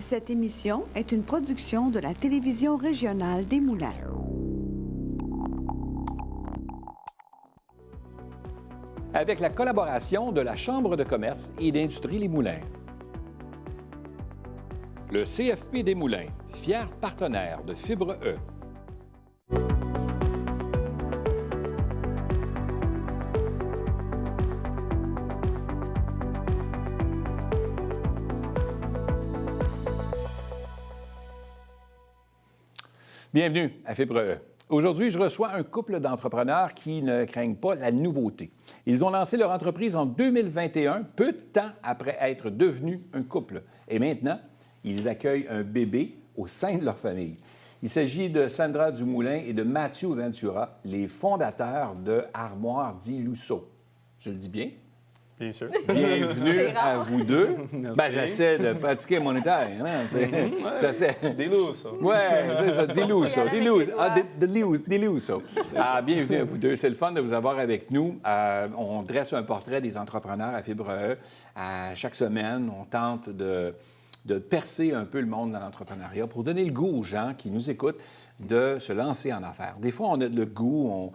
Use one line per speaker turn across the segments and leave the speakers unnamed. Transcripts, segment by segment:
Cette émission est une production de la télévision régionale des Moulins.
Avec la collaboration de la Chambre de commerce et d'industrie Les Moulins. Le CFP des Moulins, fier partenaire de Fibre E. Bienvenue à Fibre E. Aujourd'hui, je reçois un couple d'entrepreneurs qui ne craignent pas la nouveauté. Ils ont lancé leur entreprise en 2021, peu de temps après être devenus un couple. Et maintenant, ils accueillent un bébé au sein de leur famille. Il s'agit de Sandra Dumoulin et de Mathieu Ventura, les fondateurs de Armoire Di Lusso. Je le dis bien?
Bien sûr.
Bienvenue à vous deux.
Merci.
Ben, j'essaie de pratiquer mon italien. Hein, j'essaie.
Di Lusso.
Oui, c'est ça, Di Lusso.
Faut y aller avec les doigts.
Di Lusso. Bienvenue à vous deux. C'est le fun de vous avoir avec nous. On dresse un portrait des entrepreneurs à Fibre E. Chaque semaine, on tente de percer un peu le monde de l'entrepreneuriat pour donner le goût aux gens qui nous écoutent de se lancer en affaires. Des fois, on a le goût,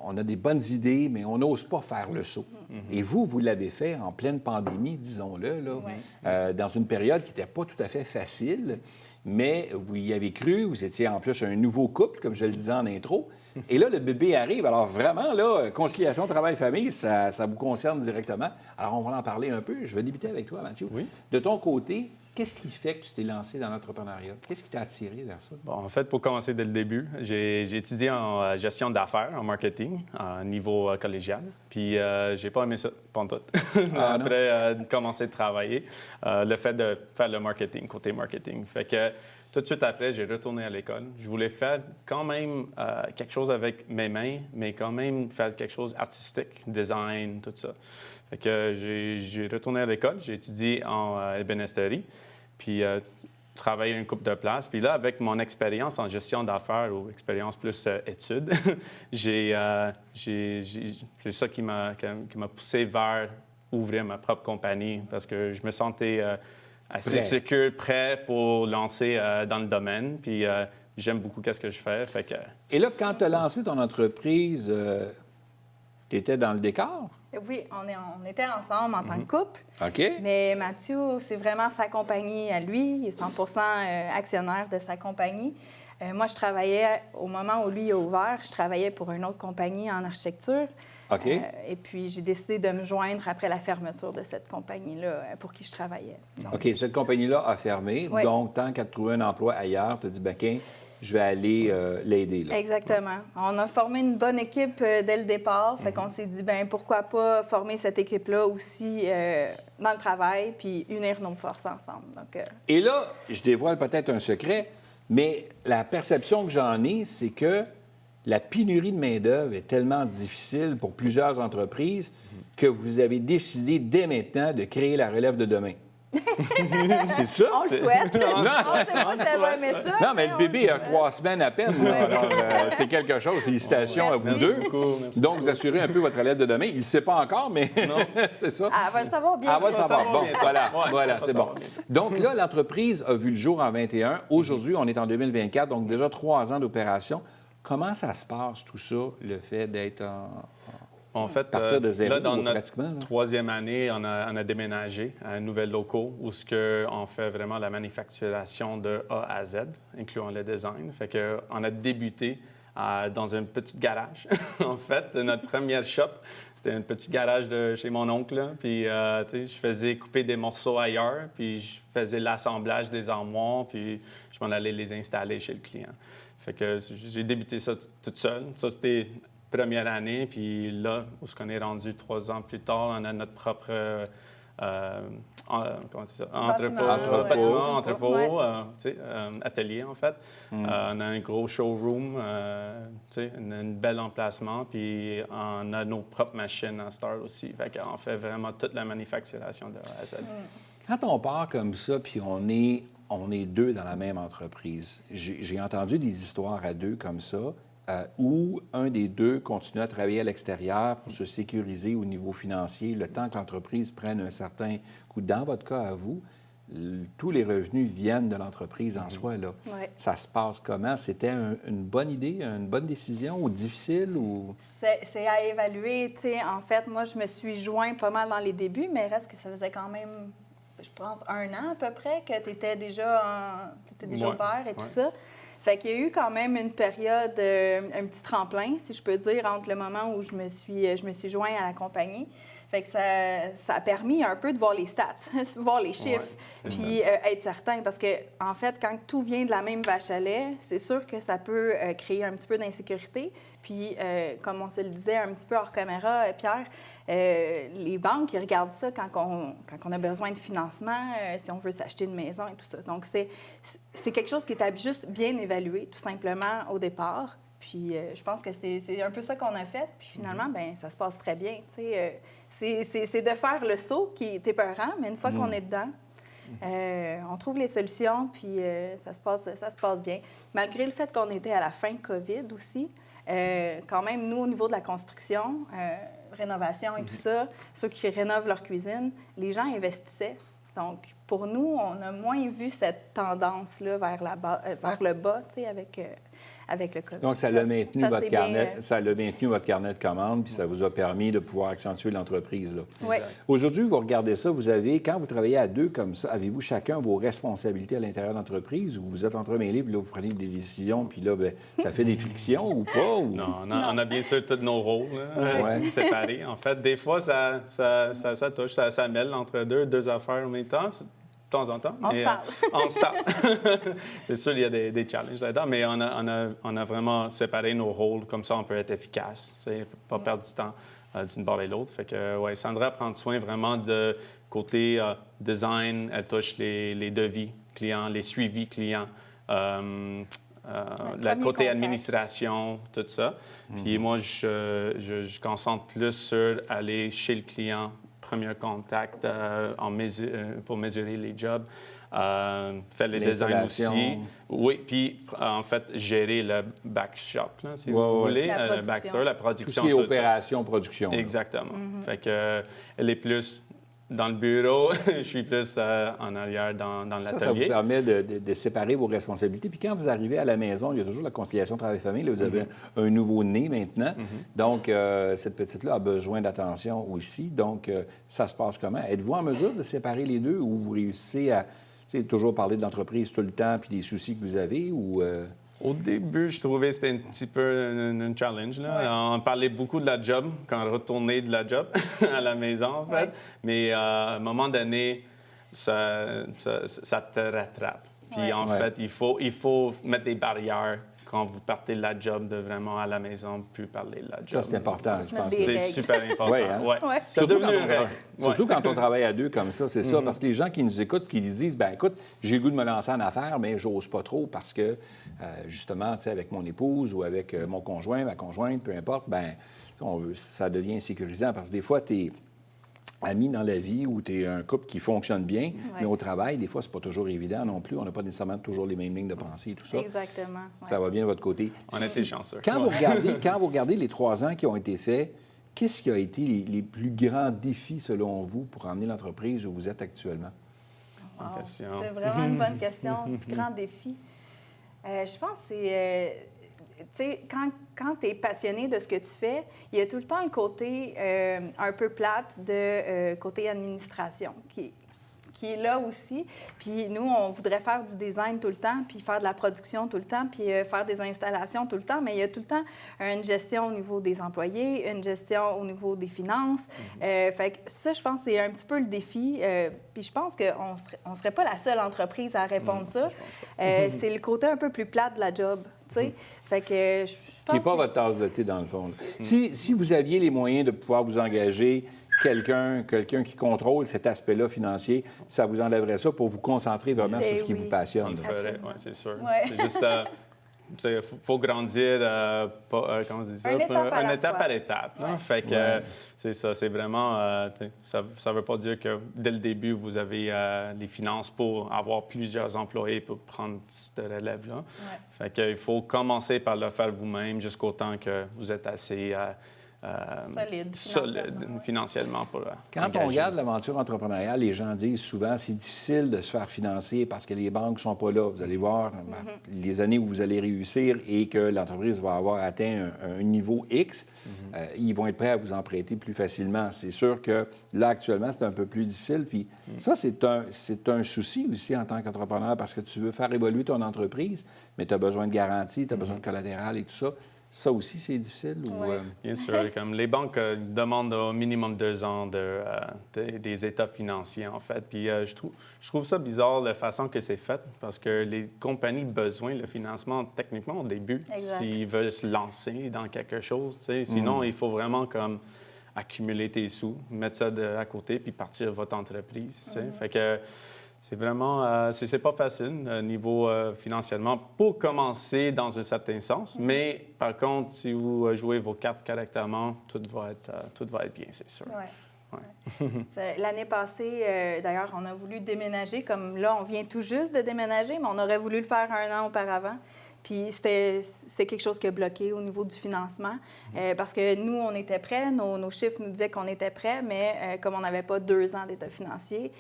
on a des bonnes idées, mais on n'ose pas faire le saut. Et vous l'avez fait en pleine pandémie, disons-le, là, dans une période qui n'était pas tout à fait facile, mais vous y avez cru, vous étiez en plus un nouveau couple, comme je le disais en intro, et là, le bébé arrive. Alors vraiment, là, conciliation travail-famille, ça vous concerne directement. Alors, on va en parler un peu. Je vais débuter avec toi, Mathieu.
Oui.
De ton côté, qu'est-ce qui fait que tu t'es lancé dans l'entrepreneuriat? Qu'est-ce qui t'a attiré vers ça?
Bon, en fait, pour commencer dès le début, j'ai étudié en gestion d'affaires, en marketing, à niveau collégial. Puis, j'ai pas aimé ça, pas tout. Après commencer de travailler, le fait de faire le marketing, côté marketing. Fait que tout de suite après, j'ai retourné à l'école. Je voulais faire quand même quelque chose avec mes mains, mais quand même faire quelque chose artistique, design, tout ça. Fait que j'ai retourné à l'école, j'ai étudié en ébénisterie, puis travaillé une couple de places. Puis là, avec mon expérience en gestion d'affaires ou expérience plus études, c'est ça qui m'a poussé vers ouvrir ma propre compagnie parce que je me sentais assez sécure, prêt pour lancer dans le domaine. Puis j'aime beaucoup ce que je fais. Fait que...
Et là, quand tu as lancé ton entreprise, tu étais dans le décor?
Oui, on était ensemble en tant que couple.
OK.
Mais Mathieu, c'est vraiment sa compagnie à lui. Il est 100 actionnaire de sa compagnie. Moi, je travaillais, au moment où lui a ouvert, je travaillais pour une autre compagnie en architecture.
OK.
Et puis, j'ai décidé de me joindre après la fermeture de cette compagnie-là pour qui je travaillais. Donc,
OK, cette compagnie-là a fermé.
Oui.
Donc, tant qu'à trouver un emploi ailleurs, tu as dit, ben, je vais aller l'aider. Là.
Exactement. On a formé une bonne équipe dès le départ. Fait qu'on s'est dit, ben pourquoi pas former cette équipe-là aussi dans le travail puis unir nos forces ensemble. Donc,
Et là, je dévoile peut-être un secret, mais la perception que j'en ai, c'est que la pénurie de main-d'œuvre est tellement difficile pour plusieurs entreprises que vous avez décidé dès maintenant de créer la relève de demain. C'est ça?
on le souhaite.
Non.
On ne sait pas si elle va aimer ça.
Non, mais le
on
bébé a
souhaite.
3 semaines à peine. là. Alors, c'est quelque chose. Félicitations à vous
Merci.
deux.
Merci.
Donc, vous assurez un peu votre relève de demain. Il ne sait pas encore, mais c'est ça.
Ah, elle va le savoir bien.
Ah, on va le savoir. Bon,
bientôt.
voilà,
Ouais,
voilà,
on va
c'est bon.
savoir bientôt.
Donc là, l'entreprise a vu le jour en 21. Aujourd'hui, on est en 2024, donc déjà 3 ans d'opération. Comment ça se passe, tout ça, le fait d'être
En fait,
partir de zéro,
là, dans notre
pratiquement, là?
3e année, on a déménagé à un nouvel locaux où on fait vraiment la manufacturation de A à Z, incluant le design. Fait qu'on a débuté dans un petit garage. En fait, notre première shop, c'était un petit garage de chez mon oncle. Là. Puis, tu sais, je faisais couper des morceaux ailleurs, puis je faisais l'assemblage des armoires, puis je m'en allais les installer chez le client. Fait que j'ai débuté ça toute seule. Ça, c'était première année, puis là, où est-ce qu'on est rendu 3 ans plus tard, on a notre propre comment c'est ça? Entrepôt,
Ouais.
tu sais, atelier, en fait. On a un gros showroom, tu sais, un bel emplacement, puis on a nos propres machines en Star aussi. Fait qu'on fait vraiment toute la manufacturation de A à Z.
Quand on part comme ça, puis on est deux dans la même entreprise, j'ai entendu des histoires à deux comme ça, où un des deux continue à travailler à l'extérieur pour se sécuriser au niveau financier, le temps que l'entreprise prenne un certain coup. Dans votre cas à vous, tous les revenus viennent de l'entreprise en soi. Là.
Ouais.
Ça se passe comment? C'était une bonne idée, une bonne décision ou difficile? Ou...
C'est à évaluer. T'sais, en fait, moi, je me suis joint pas mal dans les débuts, mais reste que ça faisait quand même, je pense, 1 an à peu près que tu étais déjà, ouvert et tout ça. Fait qu'il y a eu quand même une période, un petit tremplin, si je peux dire, entre le moment où je me suis joint à la compagnie. Fait que ça a permis un peu de voir les stats, voir les chiffres, puis être certain. Parce que, en fait, quand tout vient de la même vache à lait, c'est sûr que ça peut créer un petit peu d'insécurité. Puis, comme on se le disait un petit peu hors caméra, Pierre, les banques, ils regardent ça quand on a besoin de financement, si on veut s'acheter une maison et tout ça. Donc, c'est quelque chose qui est juste bien évalué, tout simplement, au départ. Puis je pense que c'est un peu ça qu'on a fait. Puis finalement, bien, ça se passe très bien. C'est de faire le saut qui est épeurant, mais une fois qu'on est dedans, on trouve les solutions, puis ça se passe bien. Malgré le fait qu'on était à la fin COVID aussi, quand même, nous, au niveau de la construction, rénovation et tout ça, ceux qui rénovent leur cuisine, les gens investissaient. Donc, pour nous, on a moins vu cette tendance-là vers le bas, tu sais, avec le COVID.
Donc, ça l'a maintenu votre carnet de commandes, puis ça vous a permis de pouvoir accentuer l'entreprise.
Oui.
Aujourd'hui, vous regardez ça, quand vous travaillez à 2 comme ça, avez-vous chacun vos responsabilités à l'intérieur de l'entreprise ou vous êtes entremêlés, puis là, vous prenez des décisions, puis là, bien, ça fait des frictions ou pas? Ou...
Non, on a bien sûr tous nos rôles séparés. En fait, des fois, ça touche, ça mêle entre deux affaires en même temps. De temps en temps.
On se parle.
On se parle. C'est sûr, il y a des challenges là-dedans, mais on a vraiment séparé nos rôles. Comme ça, on peut être efficace, pas perdre du temps d'une part et l'autre. Fait que, Sandra prend soin vraiment de côté design. Elle touche les devis clients, les suivis clients, le côté administration, tout ça. Puis moi, je concentre plus sur aller chez le client, premier contact pour mesurer les jobs, faire les designs aussi. Oui, puis en fait, gérer le backshop, là, si vous voulez, le backstore, la production.
Tout ce qui est opération, production.
Exactement. Fait que elle est plus dans le bureau, je suis plus en arrière dans l'atelier.
Ça vous permet de séparer vos responsabilités. Puis quand vous arrivez à la maison, il y a toujours la conciliation travail-famille. Là, vous avez un nouveau-né maintenant. Donc, cette petite-là a besoin d'attention aussi. Donc, ça se passe comment? Êtes-vous en mesure de séparer les deux ou vous réussissez à toujours parler de l'entreprise tout le temps puis des soucis que vous avez? Ou,
Au début, je trouvais que c'était un petit peu un challenge. Là. On parlait beaucoup de la job quand on retournait de la job à la maison, en fait. Mais à un moment donné, ça te rattrape. Puis en fait, il faut mettre des barrières quand vous partez de la job, de vraiment à la maison, plus parler de la job.
Ça, c'est important, je pense.
C'est super important.
Ouais. Surtout quand on travaille à 2 comme ça, c'est ça. Parce que les gens qui nous écoutent, qui disent, bien écoute, j'ai le goût de me lancer en affaires, mais j'ose pas trop parce que, justement, tu sais, avec mon épouse ou avec mon conjoint, ma conjointe, peu importe, bien, ça devient insécurisant parce que des fois, tu es ami dans la vie ou tu es un couple qui fonctionne bien, mais au travail, des fois, c'est pas toujours évident non plus. On n'a pas nécessairement toujours les mêmes lignes de pensée et tout ça.
Exactement.
Ça va bien de votre côté.
On a été chanceux.
Quand vous regardez les 3 ans qui ont été faits, qu'est-ce qui a été les plus grands défis, selon vous, pour emmener l'entreprise où vous êtes actuellement?
Wow. C'est vraiment une bonne question. Le plus grand défi. Je pense que c'est... tu sais, quand tu es passionné de ce que tu fais, il y a tout le temps un côté un peu plate de côté administration qui est là aussi. Puis nous, on voudrait faire du design tout le temps, puis faire de la production tout le temps, puis faire des installations tout le temps, mais il y a tout le temps une gestion au niveau des employés, une gestion au niveau des finances. Fait que ça, je pense, c'est un petit peu le défi. Puis je pense qu'on ne serait pas la seule entreprise à répondre ça. C'est le côté un peu plus plate de la job, tu sais. Fait que je pense...
Qui n'est pas votre tasse de thé, dans le fond. Si vous aviez les moyens de pouvoir vous engager quelqu'un qui contrôle cet aspect-là financier, ça vous enlèverait ça pour vous concentrer vraiment sur ce qui vous passionne.
Oui, c'est sûr. C'est juste, il faut grandir, comment on dit ça?
Une
étape à l'étape. Fait que c'est ça, c'est vraiment, ça ne veut pas dire que dès le début, vous avez les finances pour avoir plusieurs employés pour prendre cette relève-là. Fait qu'il faut commencer par le faire vous-même jusqu'au temps que vous êtes assez solide financièrement.
Quand on regarde l'aventure entrepreneuriale, les gens disent souvent c'est difficile de se faire financer parce que les banques ne sont pas là. Vous allez voir les années où vous allez réussir et que l'entreprise va avoir atteint un niveau X, ils vont être prêts à vous en prêter plus facilement. C'est sûr que là, actuellement, c'est un peu plus difficile. Puis ça, c'est un souci aussi en tant qu'entrepreneur parce que tu veux faire évoluer ton entreprise, mais tu as besoin de garanties, tu as besoin de collatéral et tout ça. Ça aussi, c'est difficile?
Oui.
Bien sûr. Comme les banques demandent au minimum 2 ans des états financiers, en fait. Puis je trouve ça bizarre, la façon que c'est fait, parce que les compagnies ont besoin de financement techniquement au début, s'ils veulent se lancer dans quelque chose. Sinon, il faut vraiment comme accumuler tes sous, mettre ça à côté, puis partir votre entreprise. Fait que c'est vraiment, c'est pas facile niveau financièrement pour commencer dans un certain sens, mais par contre, si vous jouez vos cartes correctement, tout va être bien, c'est sûr.
Ouais. L'année passée, d'ailleurs, on a voulu déménager, comme là, on vient tout juste de déménager, mais on aurait voulu le faire 1 an auparavant. Puis c'est quelque chose qui a bloqué au niveau du financement parce que nous, on était prêts, nos chiffres nous disaient qu'on était prêts, mais comme on n'avait pas 2 ans d'état financier,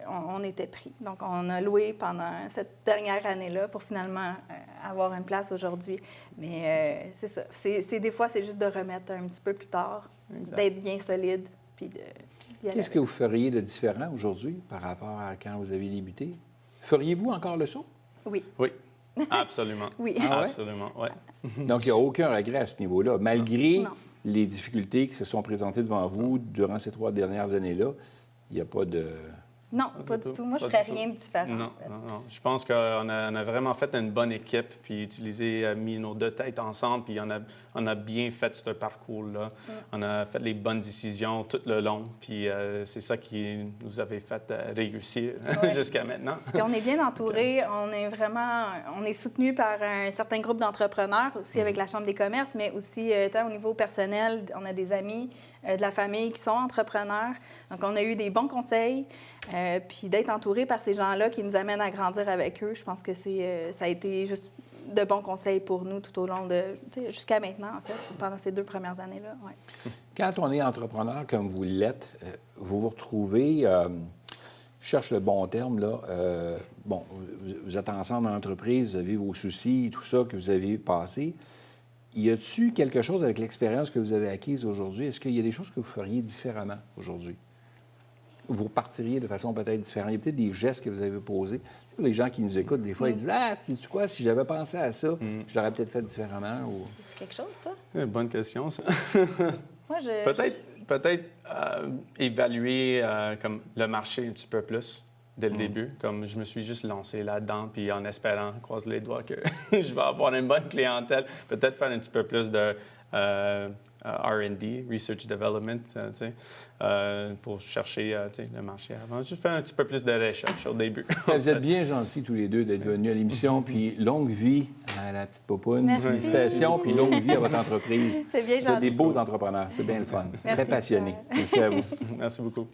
on était pris. Donc, on a loué pendant cette dernière année-là pour finalement avoir une place aujourd'hui. Mais c'est ça. Des fois, c'est juste de remettre un petit peu plus tard, d'être bien solide, puis
Qu'est-ce que vous feriez de différent aujourd'hui par rapport à quand vous avez débuté? Feriez-vous encore le saut?
Oui.
Oui. Absolument.
Oui.
Ah ouais?
Absolument, oui.
Donc, il n'y a aucun regret à ce niveau-là. Malgré les difficultés qui se sont présentées devant vous durant ces 3 dernières années-là, il n'y a pas de...
Non, pas du tout. Moi, je ne ferais rien de différent.
Non,
en fait.
non. Je pense qu'on a vraiment fait une bonne équipe, puis mis nos 2 têtes ensemble, puis on a bien fait ce parcours-là. On a fait les bonnes décisions tout le long, puis c'est ça qui nous avait fait réussir jusqu'à maintenant.
Puis on est bien entouré, on est soutenu par un certain groupe d'entrepreneurs, aussi avec la Chambre des commerces, mais aussi tant au niveau personnel, on a des amis de la famille qui sont entrepreneurs. Donc, on a eu des bons conseils. Puis d'être entouré par ces gens-là qui nous amènent à grandir avec eux, je pense que ça a été juste de bons conseils pour nous tout au long jusqu'à maintenant, en fait, pendant ces 2 premières années-là. Ouais.
Quand on est entrepreneur comme vous l'êtes, vous vous retrouvez, je cherche le bon terme, là, vous êtes ensemble dans l'entreprise, vous avez vos soucis, tout ça que vous avez passé. Y a-t-il quelque chose avec l'expérience que vous avez acquise aujourd'hui? Est-ce qu'il y a des choses que vous feriez différemment aujourd'hui? Vous repartiriez de façon peut-être différente. Il y a peut-être des gestes que vous avez posés. Les gens qui nous écoutent, des fois, ils disent « Ah, sais-tu quoi, si j'avais pensé à ça, je l'aurais peut-être fait différemment. » ou...
C'est quelque chose, toi?
Bonne question, ça.
Moi,
Peut-être évaluer comme le marché un petit peu plus dès le début. Comme je me suis juste lancé là-dedans, puis en espérant, croise les doigts, que je vais avoir une bonne clientèle. Peut-être faire un petit peu plus de R&D, Research Development, pour chercher le marché avant. Juste faire un petit peu plus de recherche au début.
Vous êtes bien gentils tous les deux d'être venus à l'émission, puis longue vie à la petite popoune.
Merci.
Félicitations, puis longue vie à votre entreprise.
C'est bien
Vous êtes des
gentil.
beaux entrepreneurs, c'est bien le fun.
Merci.
Très passionnés. Merci à vous.
Merci beaucoup.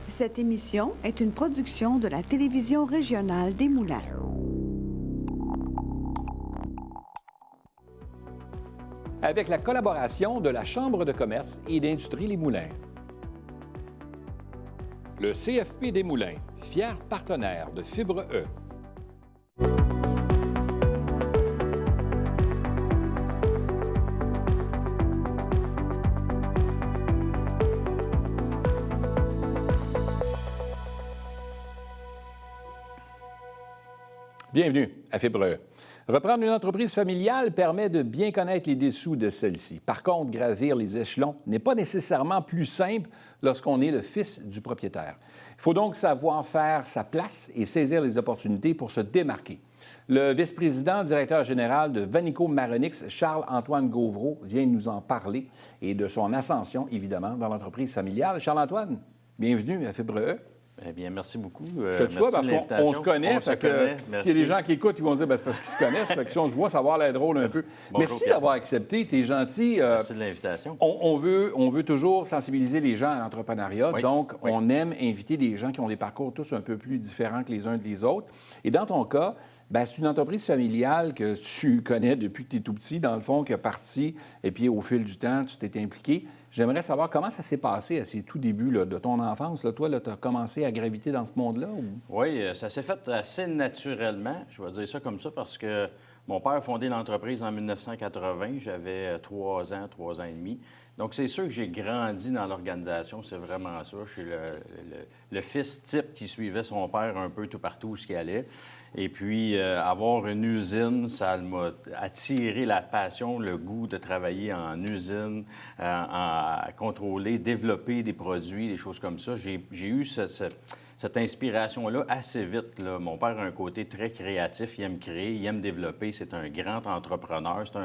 Cette émission est une production de la télévision régionale des Moulins.
avec la collaboration de la Chambre de commerce et d'industrie Les Moulins. Le CFP des Moulins, fier partenaire de Fibre E. Bienvenue à Fibre E. Reprendre une entreprise familiale permet de bien connaître les dessous de celle-ci. Par contre, gravir les échelons n'est pas nécessairement plus simple lorsqu'on est le fils du propriétaire. Il faut donc savoir faire sa place et saisir les opportunités pour se démarquer. Le vice-président directeur général de Vanico Maronix, Charles-Antoine Gauvreau, vient nous en parler et de son ascension, évidemment, dans l'entreprise familiale. Charles-Antoine, bienvenue à Fibre E.
Eh bien, merci beaucoup.
Je te vois parce qu'on se connaît. S'il y a des gens qui écoutent, ils vont dire c'est parce qu'ils se connaissent. Fait que si on se voit, ça va avoir l'air drôle un peu. Bonjour, merci d'avoir accepté. Tu es gentil.
Merci de l'invitation.
On veut toujours sensibiliser les gens à l'entrepreneuriat. Oui. Donc, on aime inviter des gens qui ont des parcours tous un peu plus différents que les uns des autres. Et dans ton cas, bien, c'est une entreprise familiale que tu connais depuis que tu es tout petit, dans le fond, qui est partie, et puis au fil du temps, tu t'es impliqué. J'aimerais savoir comment ça s'est passé à ces tout débuts là, de ton enfance. Là. Toi, tu as commencé à graviter dans ce monde-là? Ou...
Oui, ça s'est fait assez naturellement. Je vais dire ça comme ça parce que mon père a fondé l'entreprise en 1980. J'avais 3 ans et demi. Donc, c'est sûr que j'ai grandi dans l'organisation. C'est vraiment ça. Je suis le fils type qui suivait son père un peu tout partout où il allait. Et puis, avoir une usine, ça m'a attiré la passion, le goût de travailler en usine, à contrôler, développer des produits, des choses comme ça. J'ai eu cette inspiration-là assez vite. Là. Mon père a un côté très créatif. Il aime créer, il aime développer. C'est un grand entrepreneur. C'est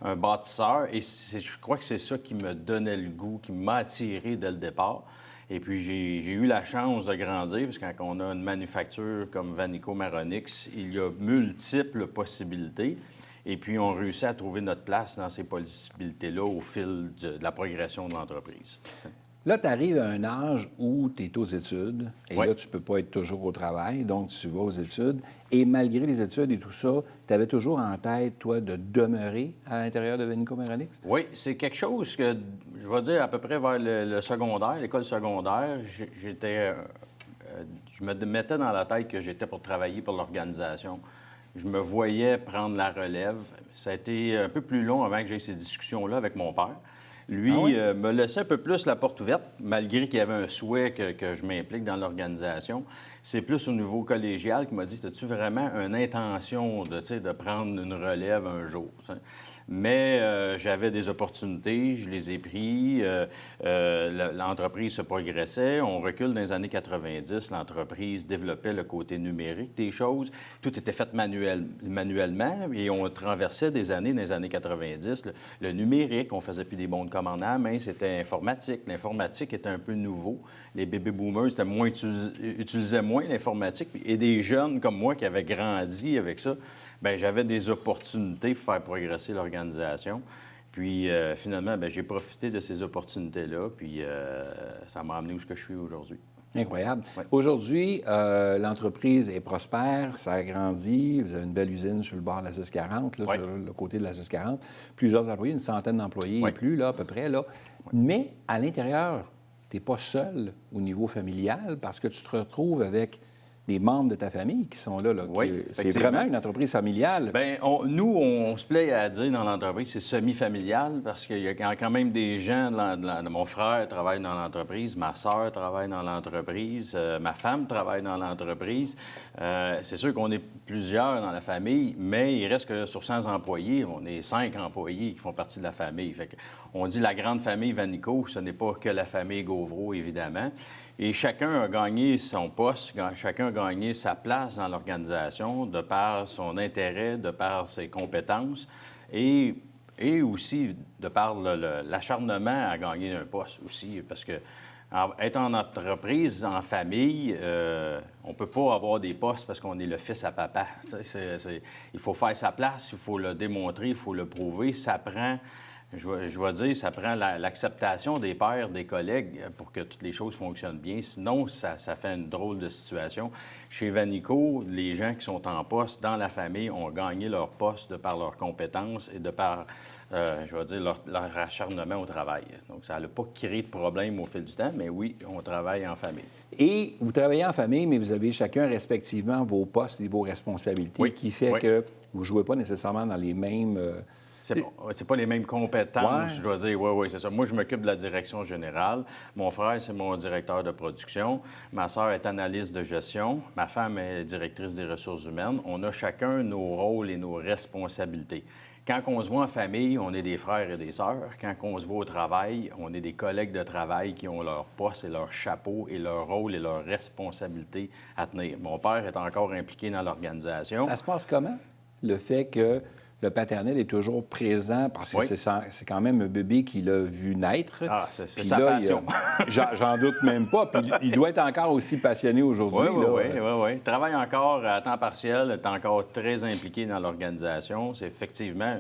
un bâtisseur. Et je crois que c'est ça qui me donnait le goût, qui m'a attiré dès le départ. Et puis, j'ai eu la chance de grandir, parce que quand on a une manufacture comme Vanico Maronix, il y a multiples possibilités. Et puis, on réussit à trouver notre place dans ces possibilités-là au fil de la progression de l'entreprise.
Là, tu arrives à un âge où tu es aux études, et là, tu ne peux pas être toujours au travail, donc tu vas aux études. Et malgré les études et tout ça, tu avais toujours en tête, toi, de demeurer à l'intérieur de Vanico Maronix?
Oui, c'est quelque chose que, je vais dire, à peu près vers le secondaire, l'école secondaire, je me mettais dans la tête que j'étais pour travailler pour l'organisation. Je me voyais prendre la relève. Ça a été un peu plus long avant que j'aie ces discussions-là avec mon père. Lui me laissait un peu plus la porte ouverte, malgré qu'il y avait un souhait que je m'implique dans l'organisation. C'est plus au niveau collégial qu'il m'a dit « As-tu vraiment une intention de prendre une relève un jour? » Mais j'avais des opportunités, je les ai pris. L'entreprise se progressait. On recule dans les années 90. L'entreprise développait le côté numérique des choses. Tout était fait manuellement et on traversait des années, dans les années 90. Le numérique, on faisait plus des bons de commande à la main, c'était informatique. L'informatique était un peu nouveau. Les baby boomers utilisaient moins l'informatique. Et des jeunes comme moi qui avaient grandi avec ça, bien, j'avais des opportunités pour faire progresser l'organisation. Puis, finalement, bien, j'ai profité de ces opportunités-là, puis ça m'a amené où je suis aujourd'hui.
Incroyable.
Ouais.
Aujourd'hui, l'entreprise est prospère, ça a grandi. Vous avez une belle usine sur le bord de la 640, là, sur le côté de la 640. Plusieurs employés, une centaine d'employés et plus, là, à peu près. Là. Mais à l'intérieur, tu n'es pas seul au niveau familial parce que tu te retrouves avec des membres de ta famille qui sont là. C'est vraiment une entreprise familiale.
Bien, nous, on se plaît à dire dans l'entreprise, c'est semi-familial parce qu'il y a quand même des gens. Mon frère travaille dans l'entreprise, ma sœur travaille dans l'entreprise, ma femme travaille dans l'entreprise. C'est sûr qu'on est plusieurs dans la famille, mais il reste que sur 100 employés, on est 5 employés qui font partie de la famille. Fait on dit la grande famille Vanico, ce n'est pas que la famille Gauvreau, évidemment. Et chacun a gagné son poste, chacun a gagné sa place dans l'organisation de par son intérêt, de par ses compétences et aussi de par l'acharnement à gagner un poste aussi. Parce que être en entreprise, en famille, on ne peut pas avoir des postes parce qu'on est le fils à papa. Il faut faire sa place, il faut le démontrer, il faut le prouver. Ça prend je vais dire, ça prend l'acceptation des pairs, des collègues pour que toutes les choses fonctionnent bien. Sinon, ça fait une drôle de situation. Chez Vanico, les gens qui sont en poste dans la famille ont gagné leur poste de par leurs compétences et de par, je vais dire, leur acharnement au travail. Donc, ça n'a pas créé de problème au fil du temps, mais oui, on travaille en famille.
Et vous travaillez en famille, mais vous avez chacun respectivement vos postes et vos responsabilités, qui fait que vous ne jouez pas nécessairement dans les mêmes...
C'est pas les mêmes compétences, je dois dire. Oui, c'est ça. Moi, je m'occupe de la direction générale. Mon frère, c'est mon directeur de production. Ma sœur est analyste de gestion. Ma femme est directrice des ressources humaines. On a chacun nos rôles et nos responsabilités. Quand on se voit en famille, on est des frères et des sœurs. Quand on se voit au travail, on est des collègues de travail qui ont leur poste et leur chapeau et leur rôle et leurs responsabilités à tenir. Mon père est encore impliqué dans l'organisation.
Ça se passe comment? Le fait que le paternel est toujours présent parce que c'est quand même un bébé qu'il a vu naître.
Ah, c'est sa passion.
J'en doute même pas. Puis il doit être encore aussi passionné aujourd'hui.
Oui. Il travaille encore à temps partiel, est encore très impliqué dans l'organisation. C'est effectivement,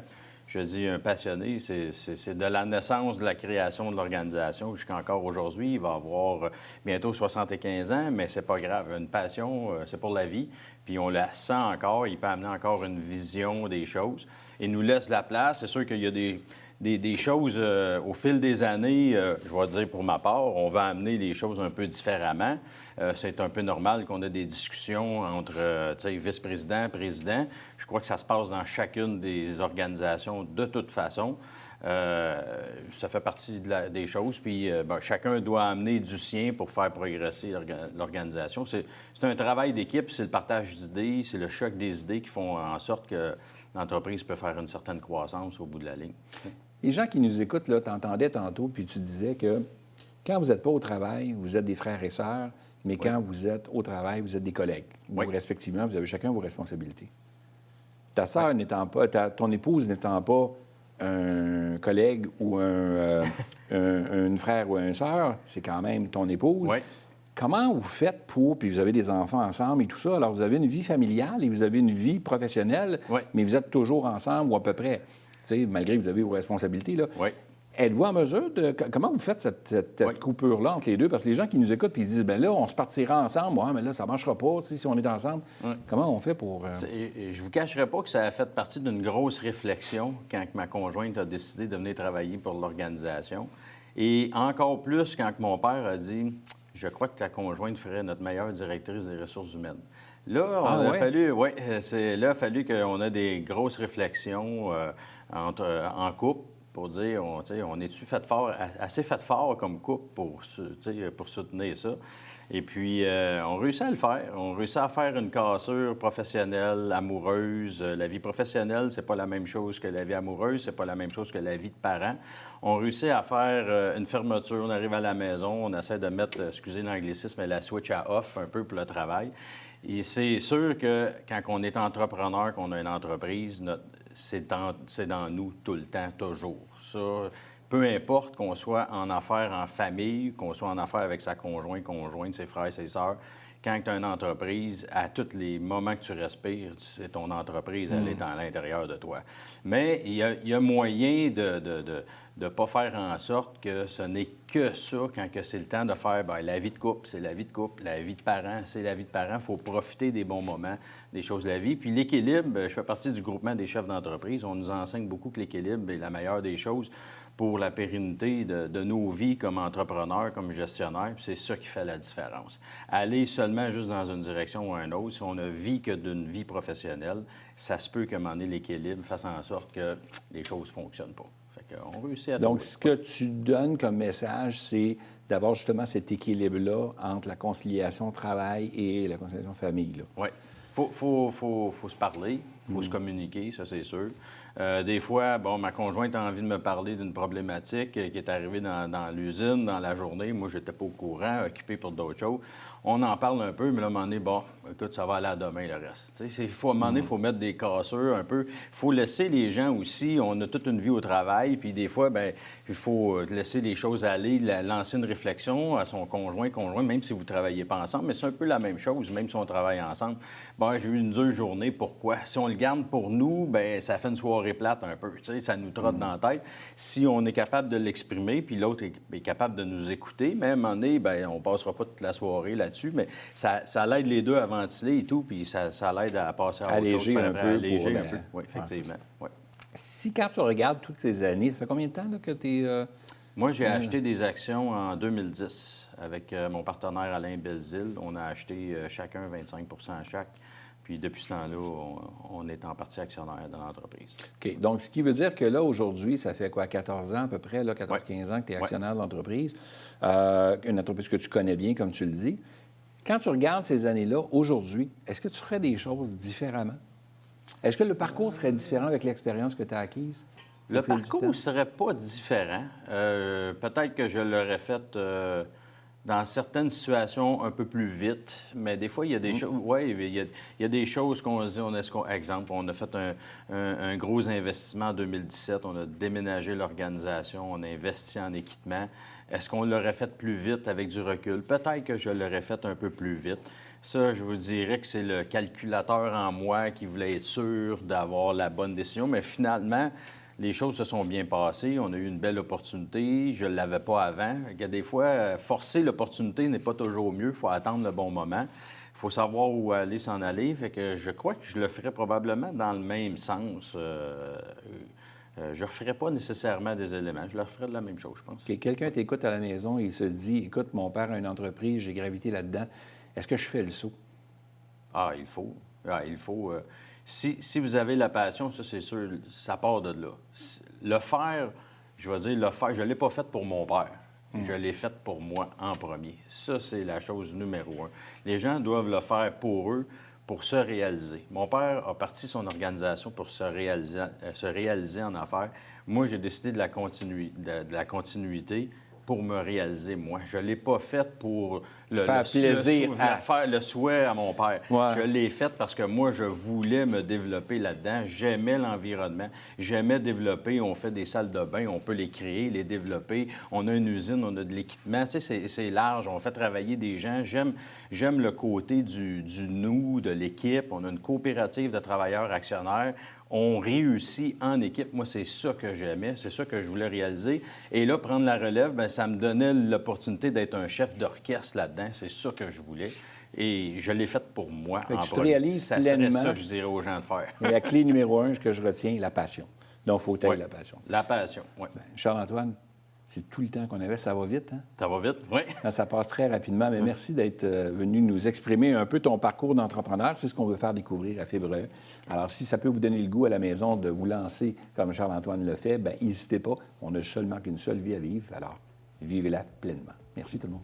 je dis, un passionné. C'est de la naissance de la création de l'organisation jusqu'encore aujourd'hui. Il va avoir bientôt 75 ans, mais c'est pas grave. Une passion, c'est pour la vie. Puis on la sent encore. Il peut amener encore une vision des choses. Il nous laisse la place. C'est sûr qu'il y a des choses, au fil des années, je vais dire pour ma part, on va amener les choses un peu différemment. C'est un peu normal qu'on ait des discussions entre vice-président, président. Je crois que ça se passe dans chacune des organisations de toute façon. Ça fait partie des choses. Puis chacun doit amener du sien pour faire progresser l'organisation. C'est un travail d'équipe, c'est le partage d'idées, c'est le choc des idées qui font en sorte que l'entreprise peut faire une certaine croissance au bout de la ligne.
Les gens qui nous écoutent, là, t'entendais tantôt, puis tu disais que quand vous n'êtes pas au travail, vous êtes des frères et sœurs, mais quand vous êtes au travail, vous êtes des collègues. Vous, respectivement, vous avez chacun vos responsabilités. Ta sœur n'étant pas, ton épouse n'étant pas un collègue ou un frère ou une sœur, c'est quand même ton épouse.
Oui.
Comment vous faites puis vous avez des enfants ensemble et tout ça, alors vous avez une vie familiale et vous avez une vie professionnelle, mais vous êtes toujours ensemble ou à peu près, malgré que vous avez vos responsabilités, là.
Oui.
Êtes-vous en mesure de... Comment vous faites cette coupure-là entre les deux? Parce que les gens qui nous écoutent puis ils disent, bien là, on se partira ensemble. Ouais, mais là, ça ne marchera pas si on est ensemble. Oui. Comment on fait pour...
Je vous cacherai pas que ça a fait partie d'une grosse réflexion quand ma conjointe a décidé de venir travailler pour l'organisation. Et encore plus quand mon père a dit, je crois que ta conjointe ferait notre meilleure directrice des ressources humaines. Là, il a fallu qu'on ait des grosses réflexions en couple. Pour dire, on est-tu assez fait fort comme couple pour soutenir ça? Et puis, on réussit à le faire. On réussit à faire une cassure professionnelle, amoureuse. La vie professionnelle, c'est pas la même chose que la vie amoureuse, c'est pas la même chose que la vie de parent. On réussit à faire une fermeture, on arrive à la maison, on essaie de mettre, excusez l'anglicisme, la switch à off un peu pour le travail. Et c'est sûr que quand on est entrepreneur, qu'on a une entreprise, c'est dans nous tout le temps, toujours. Ça, peu importe qu'on soit en affaires en famille, qu'on soit en affaires avec sa conjointe, ses frères, ses sœurs, quand tu as une entreprise, à tous les moments que tu respires, c'est ton entreprise, elle est à l'intérieur de toi. Mais il y a moyen de ne pas faire en sorte que ce n'est que ça quand que c'est le temps de faire la vie de couple, c'est la vie de couple, la vie de parent, c'est la vie de parent. Il faut profiter des bons moments, des choses de la vie. Puis l'équilibre, je fais partie du groupement des chefs d'entreprise. On nous enseigne beaucoup que l'équilibre est la meilleure des choses pour la pérennité de nos vies comme entrepreneurs, comme gestionnaires. Puis c'est ça qui fait la différence. Aller seulement juste dans une direction ou une autre, si on ne vit que d'une vie professionnelle, ça se peut qu'à un moment donné, l'équilibre fasse en sorte que les choses ne fonctionnent pas. On réussit à
Donc, ce que tu donnes comme message, c'est d'avoir justement cet équilibre-là entre la conciliation travail et la conciliation famille.
Oui. Il faut se parler, il faut se communiquer, ça, c'est sûr. Des fois, ma conjointe a envie de me parler d'une problématique qui est arrivée dans l'usine, dans la journée. Moi, je n'étais pas au courant, occupé pour d'autres choses. On en parle un peu, mais là, à un moment donné, écoute, ça va aller à demain, le reste. À un moment donné, il faut mettre des casseurs un peu. Il faut laisser les gens aussi. On a toute une vie au travail, puis des fois, il faut laisser les choses aller, lancer une réflexion à son conjoint, même si vous ne travaillez pas ensemble. Mais c'est un peu la même chose, même si on travaille ensemble. J'ai eu une dure journée. Pourquoi? Si on le garde pour nous, bien, ça fait une soirée plate un peu. Tu sais, ça nous trotte dans la tête. Si on est capable de l'exprimer, puis l'autre est capable de nous écouter, mais à un moment donné, bien, on ne passera pas toute la soirée là-dessus, mais ça l'aide les deux à ventiler et tout, puis ça l'aide à passer à autre chose.
Alléger
un peu. Oui, effectivement. Ouais.
Si, quand tu regardes toutes ces années, ça fait combien de temps là, que tu es...
Moi, j'ai acheté des actions en 2010 avec mon partenaire Alain Belzile. On a acheté chacun 25 à chaque. Puis depuis ce temps-là, on est en partie actionnaire de l'entreprise.
OK. Donc, ce qui veut dire que là, aujourd'hui, ça fait quoi, 14 ans à peu près, 14-15 ans que tu es actionnaire de l'entreprise, une entreprise que tu connais bien, comme tu le dis. Quand tu regardes ces années-là, aujourd'hui, est-ce que tu ferais des choses différemment? Est-ce que le parcours serait différent avec l'expérience que tu as acquise?
Le parcours ne serait pas différent. Peut-être que je l'aurais fait dans certaines situations un peu plus vite, mais des fois, il y a des choses... Oui, il y a des choses qu'on se dit... Exemple, on a fait un gros investissement en 2017. On a déménagé l'organisation, on a investi en équipement. Est-ce qu'on l'aurait fait plus vite avec du recul? Peut-être que je l'aurais fait un peu plus vite. Ça, je vous dirais que c'est le calculateur en moi qui voulait être sûr d'avoir la bonne décision, mais finalement... Les choses se sont bien passées. On a eu une belle opportunité. Je ne l'avais pas avant. Il y a des fois, forcer l'opportunité n'est pas toujours mieux. Il faut attendre le bon moment. Il faut savoir où aller s'en aller. Fait que je crois que je le ferais probablement dans le même sens. Je ne referais pas nécessairement des éléments. Je leur ferais de la même chose, je pense.
Okay. Quelqu'un t'écoute à la maison et il se dit, écoute, mon père a une entreprise, j'ai gravité là-dedans. Est-ce que je fais le saut?
Ah, il faut. Ah, il faut... Si vous avez la passion, ça, c'est sûr, ça part de là. Le faire, je vais dire, le faire, je ne l'ai pas fait pour mon père. Je l'ai fait pour moi en premier. Ça, c'est la chose numéro un. Les gens doivent le faire pour eux, pour se réaliser. Mon père a parti son organisation pour se réaliser en affaires. Moi, j'ai décidé de la continuité pour me réaliser, moi. Je ne l'ai pas fait pour faire le souhait à mon père.
Ouais.
Je l'ai fait parce que moi, je voulais me développer là-dedans. J'aimais l'environnement. J'aimais développer. On fait des salles de bain, on peut les créer, les développer. On a une usine, on a de l'équipement. Tu sais, c'est large. On fait travailler des gens. J'aime le côté du nous, de l'équipe. On a une coopérative de travailleurs actionnaires. On réussit en équipe. Moi, c'est ça que j'aimais, c'est ça que je voulais réaliser. Et là, prendre la relève, bien, ça me donnait l'opportunité d'être un chef d'orchestre là-dedans. C'est ça que je voulais. Et je l'ai fait pour moi.
En tu te réalises pleinement.
C'est ça que je dirais aux gens de faire.
Et la clé numéro un que je retiens, la passion. Donc, il faut tailler la passion.
La passion, oui.
Charles-Antoine, c'est tout le temps qu'on avait. Ça va vite, hein?
Ça va vite, oui.
Ça passe très rapidement. Mais merci d'être venu nous exprimer un peu ton parcours d'entrepreneur. C'est ce qu'on veut faire découvrir à Fibre E. Alors, si ça peut vous donner le goût à la maison de vous lancer comme Charles-Antoine le fait, bien, n'hésitez pas. On n'a seulement qu'une seule vie à vivre. Alors, vivez-la pleinement. Merci tout le monde.